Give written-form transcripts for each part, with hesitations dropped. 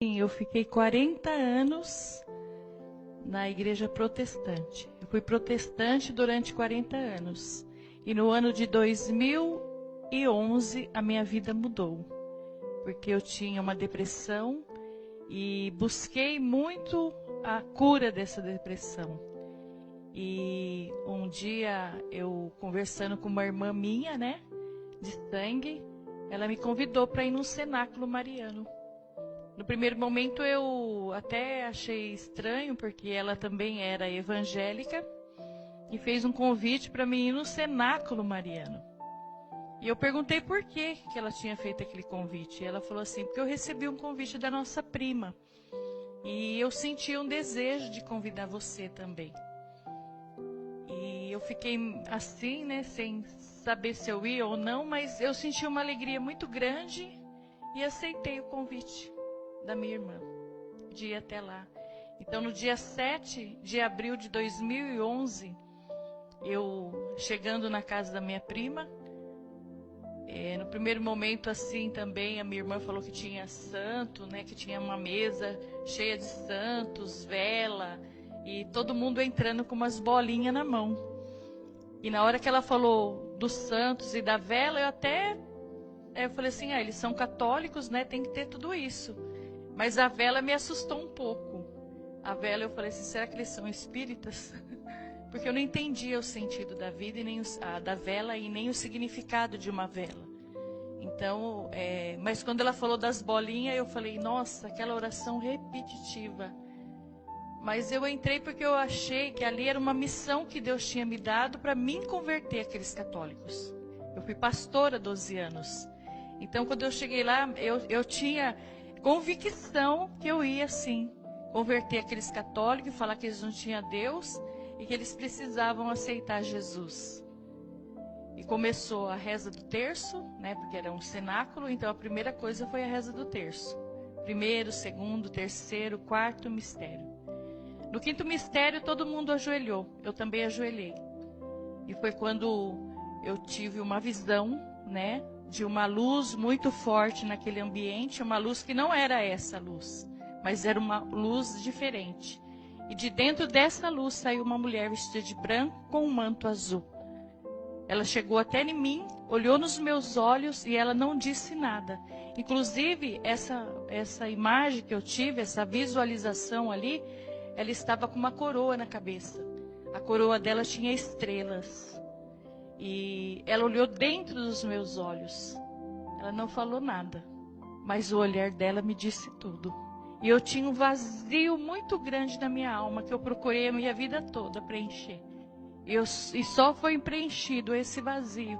Sim, eu fiquei 40 anos na igreja protestante. Eu fui protestante durante 40 anos. E no ano de 2011 a minha vida mudou. Porque eu tinha uma depressão e busquei muito a cura dessa depressão. E um dia eu conversando com uma irmã minha, né, de sangue, ela me convidou para ir num cenáculo mariano. No primeiro momento eu até achei estranho, porque ela também era evangélica e fez um convite para mim ir no cenáculo mariano. E eu perguntei por que ela tinha feito aquele convite. E ela falou assim, porque eu recebi um convite da nossa prima. E eu senti um desejo de convidar você também. E eu fiquei assim, né, sem saber se eu ia ou não, mas eu senti uma alegria muito grande e aceitei o convite da minha irmã de ir até lá. Então, no dia 7 de abril de 2011, eu chegando na casa da minha prima, no primeiro momento assim também a minha irmã falou que tinha santo, né, que tinha uma mesa cheia de santos, vela, e todo mundo entrando com umas bolinhas na mão. E na hora que ela falou dos santos e da vela, eu falei assim, eles são católicos, né, tem que ter tudo isso. Mas a vela me assustou um pouco. A vela, eu falei assim, será que eles são espíritas? Porque eu não entendia o sentido da vida, e nem da vela e nem o significado de uma vela. Então, mas quando ela falou das bolinhas, eu falei, nossa, aquela oração repetitiva. Mas eu entrei porque eu achei que ali era uma missão que Deus tinha me dado para mim converter aqueles católicos. Eu fui pastora há 12 anos. Então, quando eu cheguei lá, eu tinha convicção que eu ia, sim, converter aqueles católicos e falar que eles não tinham Deus e que eles precisavam aceitar Jesus. E começou a reza do terço, né, porque era um cenáculo, então a primeira coisa foi a reza do terço. Primeiro, segundo, terceiro, quarto mistério. No quinto mistério, todo mundo ajoelhou, eu também ajoelhei. E foi quando eu tive uma visão, né, de uma luz muito forte naquele ambiente, uma luz que não era essa luz, mas era uma luz diferente. E de dentro dessa luz saiu uma mulher vestida de branco com um manto azul. Ela chegou até em mim, olhou nos meus olhos e ela não disse nada. Inclusive, essa imagem que eu tive, essa visualização ali, ela estava com uma coroa na cabeça. A coroa dela tinha estrelas. E ela olhou dentro dos meus olhos. Ela não falou nada, mas o olhar dela me disse tudo. E eu tinha um vazio muito grande na minha alma, que eu procurei a minha vida toda preencher. E só foi preenchido esse vazio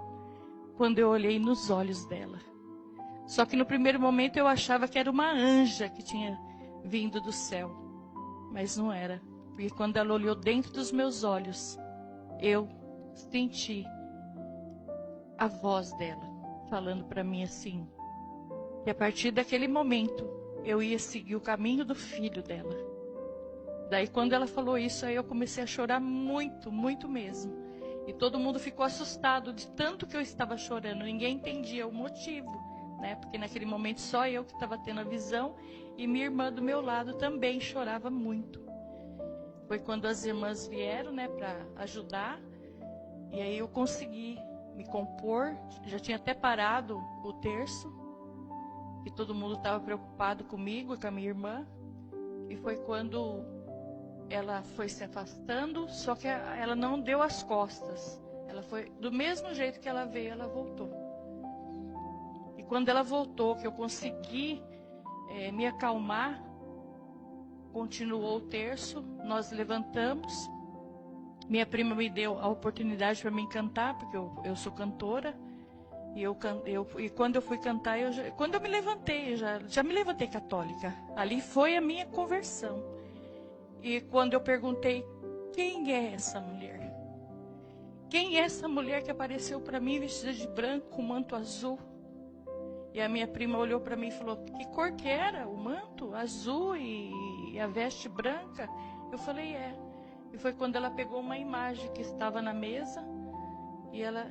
quando eu olhei nos olhos dela. Só que no primeiro momento eu achava que era uma anja que tinha vindo do céu. Mas não era. Porque quando ela olhou dentro dos meus olhos, eu senti a voz dela falando para mim assim, que a partir daquele momento eu ia seguir o caminho do filho dela. Daí quando ela falou isso, aí eu comecei a chorar muito, muito mesmo. E todo mundo ficou assustado de tanto que eu estava chorando. Ninguém entendia o motivo, né? Porque naquele momento só eu que estava tendo a visão e minha irmã do meu lado também chorava muito. Foi quando as irmãs vieram, né, para ajudar. E aí eu consegui me compor. Já tinha até parado o terço. E todo mundo estava preocupado comigo e com a minha irmã. E foi quando ela foi se afastando, só que ela não deu as costas. Ela foi do mesmo jeito que ela veio, ela voltou. E quando ela voltou, que eu consegui me acalmar, continuou o terço, nós levantamos. Minha prima me deu a oportunidade para mim cantar, porque eu sou cantora. E quando eu fui cantar, quando eu me levantei, eu já me levantei católica. Ali foi a minha conversão. E quando eu perguntei, quem é essa mulher? Quem é essa mulher que apareceu para mim vestida de branco, com manto azul? E a minha prima olhou para mim e falou, que cor que era o manto? Azul e a veste branca? Eu falei, é. E foi quando ela pegou uma imagem que estava na mesa e ela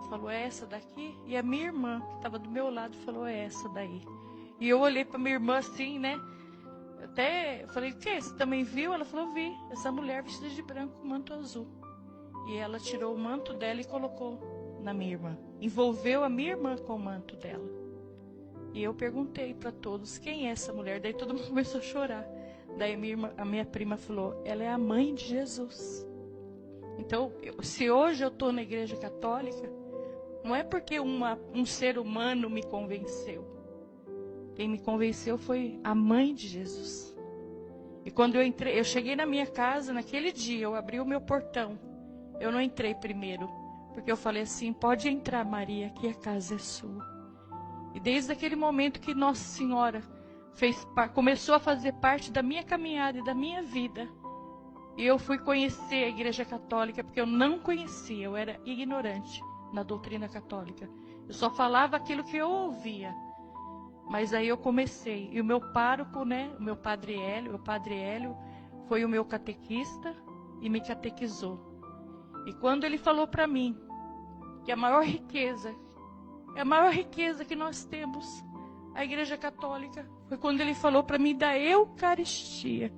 falou, é essa daqui? E a minha irmã, que estava do meu lado, falou, é essa daí. E eu olhei para minha irmã assim, né? Até falei, o que? Você também viu? Ela falou, vi. Essa mulher vestida de branco, manto azul. E ela tirou o manto dela e colocou na minha irmã. Envolveu a minha irmã com o manto dela. E eu perguntei para todos, quem é essa mulher? Daí todo mundo começou a chorar. Daí a minha prima falou, ela é a mãe de Jesus. Então, se hoje eu estou na igreja católica, não é porque um ser humano me convenceu. Quem me convenceu foi a mãe de Jesus. E quando eu cheguei na minha casa, naquele dia, eu abri o meu portão. Eu não entrei primeiro, porque eu falei assim, pode entrar, Maria, que a casa é sua. E desde aquele momento que Nossa Senhora começou a fazer parte da minha caminhada e da minha vida, e eu fui conhecer a Igreja Católica, porque eu não conhecia, eu era ignorante na doutrina católica. Eu só falava aquilo que eu ouvia. Mas aí eu comecei, e o meu pároco, né, o padre Hélio, foi o meu catequista e me catequizou. E quando ele falou para mim que a maior riqueza que nós temos, a Igreja Católica, foi quando ele falou para mim da Eucaristia.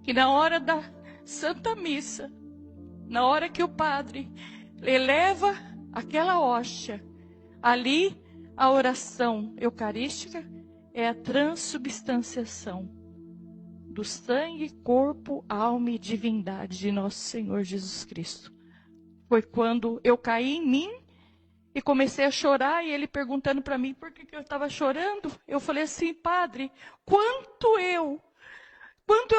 Que na hora da Santa Missa, na hora que o padre eleva aquela hóstia, ali a oração eucarística é a transubstanciação do sangue, corpo, alma e divindade de nosso Senhor Jesus Cristo. Foi quando eu caí em mim e comecei a chorar, e ele perguntando para mim por que eu estava chorando. Eu falei assim, padre, quanto eu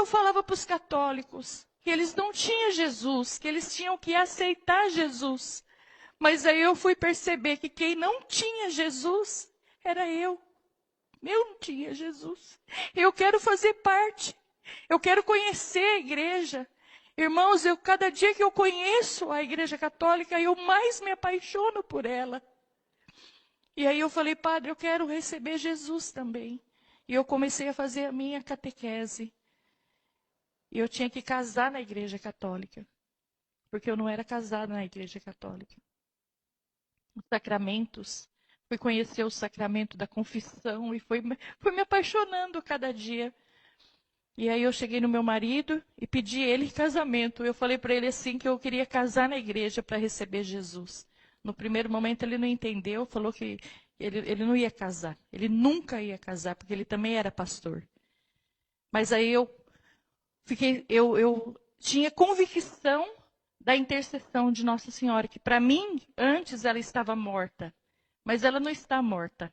falava para os católicos que eles não tinham Jesus, que eles tinham que aceitar Jesus. Mas aí eu fui perceber que quem não tinha Jesus era eu. Eu não tinha Jesus. Eu quero fazer parte. Eu quero conhecer a igreja. Irmãos, cada dia que eu conheço a Igreja Católica, eu mais me apaixono por ela. E aí eu falei, padre, eu quero receber Jesus também. E eu comecei a fazer a minha catequese. E eu tinha que casar na Igreja Católica. Porque eu não era casada na Igreja Católica. Os sacramentos. Fui conhecer o sacramento da confissão e fui me apaixonando cada dia. E aí eu cheguei no meu marido e pedi ele em casamento. Eu falei para ele assim que eu queria casar na igreja para receber Jesus. No primeiro momento ele não entendeu, falou que ele não ia casar. Ele nunca ia casar, porque ele também era pastor. Mas aí eu tinha convicção da intercessão de Nossa Senhora, que para mim, antes ela estava morta. Mas ela não está morta.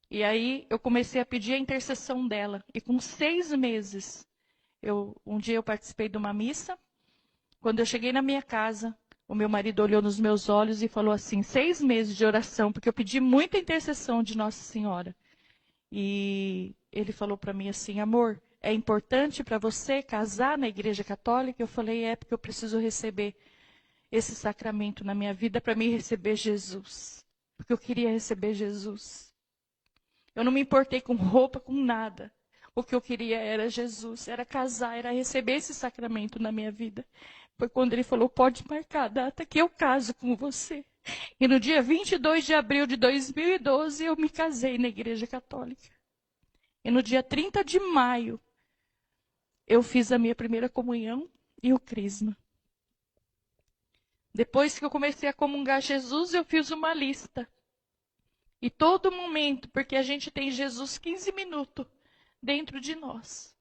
E aí eu comecei a pedir a intercessão dela. E com 6 meses, um dia eu participei de uma missa. Quando eu cheguei na minha casa, o meu marido olhou nos meus olhos e falou assim, 6 meses de oração, porque eu pedi muita intercessão de Nossa Senhora. E ele falou para mim assim, amor, é importante para você casar na Igreja Católica? Eu falei, porque eu preciso receber esse sacramento na minha vida para mim receber Jesus. Porque eu queria receber Jesus. Eu não me importei com roupa, com nada. O que eu queria era Jesus, era casar, era receber esse sacramento na minha vida. Foi quando ele falou, pode marcar a data que eu caso com você. E no dia 22 de abril de 2012, eu me casei na Igreja Católica. E no dia 30 de maio, eu fiz a minha primeira comunhão e o crisma. Depois que eu comecei a comungar Jesus, eu fiz uma lista. E todo momento, porque a gente tem Jesus 15 minutos dentro de nós.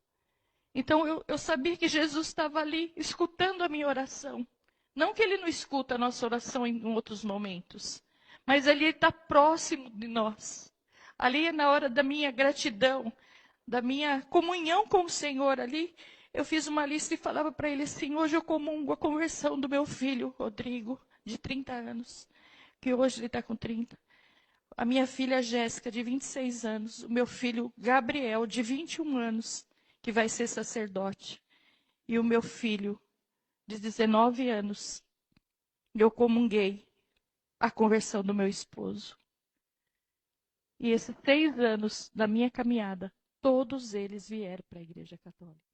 Então eu sabia que Jesus estava ali escutando a minha oração. Não que ele não escuta a nossa oração em outros momentos, mas ali ele está próximo de nós. Ali na hora da minha gratidão, da minha comunhão com o Senhor ali, eu fiz uma lista e falava para ele assim, hoje eu comungo a conversão do meu filho, Rodrigo, de 30 anos, que hoje ele está com 30. A minha filha Jéssica, de 26 anos, o meu filho Gabriel, de 21 anos, que vai ser sacerdote, e o meu filho, de 19 anos, eu comunguei a conversão do meu esposo. E esses 6 anos da minha caminhada, todos eles vieram para a Igreja Católica.